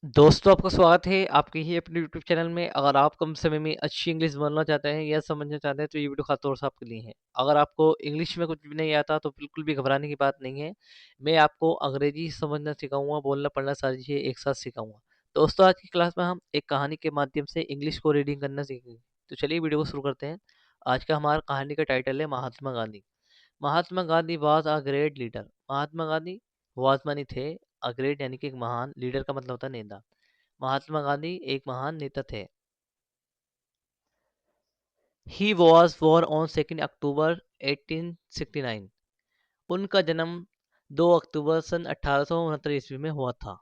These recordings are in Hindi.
दोस्तों, आपका स्वागत है आपके ही अपने यूट्यूब चैनल में। अगर आप कम समय में अच्छी इंग्लिश बोलना चाहते हैं या समझना चाहते हैं तो ये वीडियो खास तौर से आपके लिए है। अगर आपको इंग्लिश में कुछ भी नहीं आता तो बिल्कुल भी घबराने की बात नहीं है। मैं आपको अंग्रेजी समझना सिखाऊंगा, बोलना पढ़ना सारी चीज़ें एक साथ सिखाऊंगा। दोस्तों, आज की क्लास में हम एक कहानी के माध्यम से इंग्लिश को रीडिंग करना सीखेंगे। तो चलिए वीडियो को शुरू करते हैं। आज का हमारा कहानी का टाइटल है Mahatma Gandhi. Mahatma Gandhi was a great leader. Mahatma Gandhi was मानी थे, अ ग्रेट यानी कि एक महान, लीडर का मतलब होता है नेता। महात्मा गांधी एक महान नेता थे। ही वॉज बोर्न ऑन 2 अक्टूबर 1869। उनका जन्म 2 अक्टूबर सन 1869 ईस्वी में हुआ था।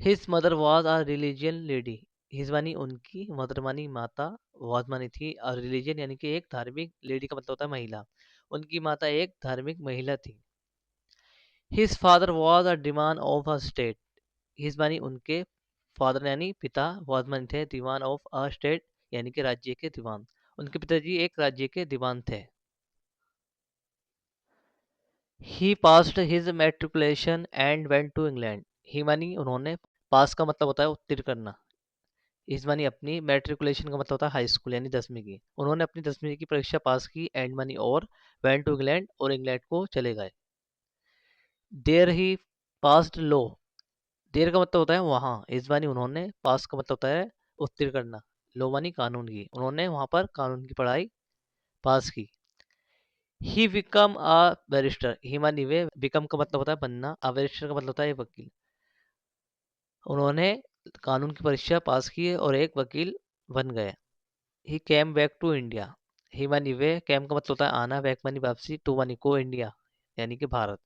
His mother was a religion lady. His मानी उनकी, मदर मानी माता, वॉज मानी थी, और रिलीजियन यानी कि एक धार्मिक, लेडी का मतलब होता है महिला। उनकी माता एक धार्मिक महिला थी। His father was a demand of a state. His मानी उनके, फादर यानी पिता, वॉज मानी थे, दीवान ऑफ अ स्टेट यानी कि राज्य के दीवान। उनके पिताजी एक राज्य के दीवान थे। He passed his matriculation and went to England. He मानी उन्होंने, पास का मतलब होता है उत्तीर्ण करना। इस मानी अपनी, मैट्रिकुलेशन का मतलब होता है हाई स्कूल यानी 10वीं की। उन्होंने अपनी 10वीं की परीक्षा पास की, एंड मानी और, वेंट टू इंग्लैंड और इंग्लैंड को चले गए। There he passed law. There का मतलब होता है वहाँ। इस मानी उन्होंने, पास का मतलब होता है उत्तीर्ण करना, लो मानी कानून की। उन्होंने वहाँ पर कानून की पढ़ाई पास की। He become a barrister. He many way, become का मतलब होता है बनना, अ बैरिस्टर का मतलब होता है वकील। उन्होंने कानून की परीक्षा पास की और एक वकील बन गए। ही came back to India. He many way, cam का मतलब होता है आना, बैक मानी वापसी, टू मानी को, इंडिया यानी कि भारत।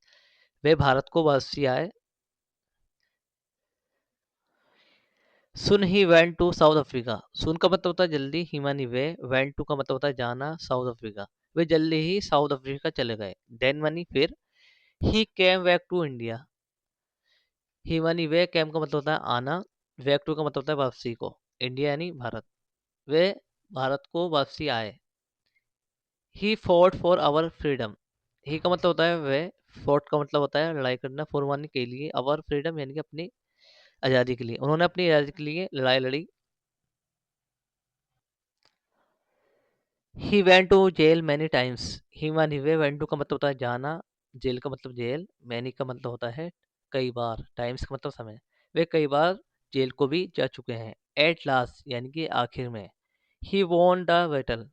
वे भारत को वापसी आए। Soon he went to South Africa. Soon का मतलब होता है जल्दी, ही मानी वे, वेंट टू का मतलब होता है जाना, साउथ अफ्रीका। वे जल्दी ही साउथ अफ्रीका चले गए। देन मानी फिर। ही came back to India. He many वे, केम का मतलब होता है आना, बैक टू का मतलब होता है वापसी को, इंडिया यानी भारत। वे भारत को वापसी आए। He fought for our freedom. He का मतलब होता है वे, फॉट का मतलब होता है लड़ाई करना, फॉर मानी के लिए, आवर फ्रीडम यानी कि अपनी आज़ादी के लिए। उन्होंने अपनी आज़ादी के लिए लड़ाई लड़ी। He went to jail many times. He many way, went to का मतलब होता है जाना, जेल का मतलब जेल, मैनी का मतलब होता है कई बार, टाइम्स का मतलब समय। वे कई बार जेल को भी जा चुके हैं। एट लास्ट यानी कि आखिर में। He won the battle.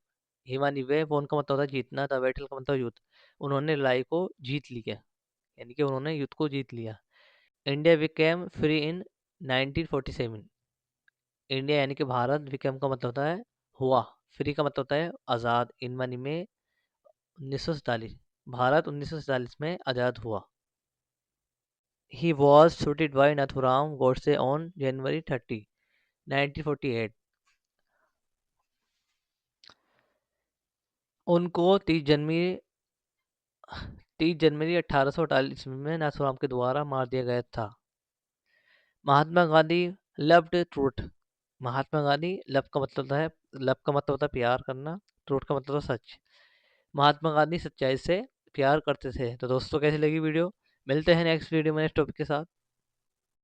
He many way, von का मतलब होता है जीतना, द बैटल का मतलब युद्ध। उन्होंने लड़ाई को जीत लिया यानी कि उन्होंने युद्ध को जीत लिया। India became free in 1947। India यानी कि भारत, बिकेम का मतलब होता है हुआ, फ्री का मतलब होता है आज़ाद, इन मनी में 1947। भारत 1947 में आज़ाद हुआ। He was shooted by Nathuram Godse on January 30, 1948। उनको 30 जनवरी 1848 में नाथुराम के द्वारा मार दिया गया था। Mahatma Gandhi loved truth. Mahatma Gandhi, love का मतलब होता है, लव का मतलब होता है प्यार करना, ट्रूथ का मतलब होता है सच। महात्मा गांधी सच्चाई से प्यार करते थे। तो दोस्तों, कैसी लगी वीडियो? मिलते हैं नेक्स्ट वीडियो में नेक्स्ट टॉपिक के साथ।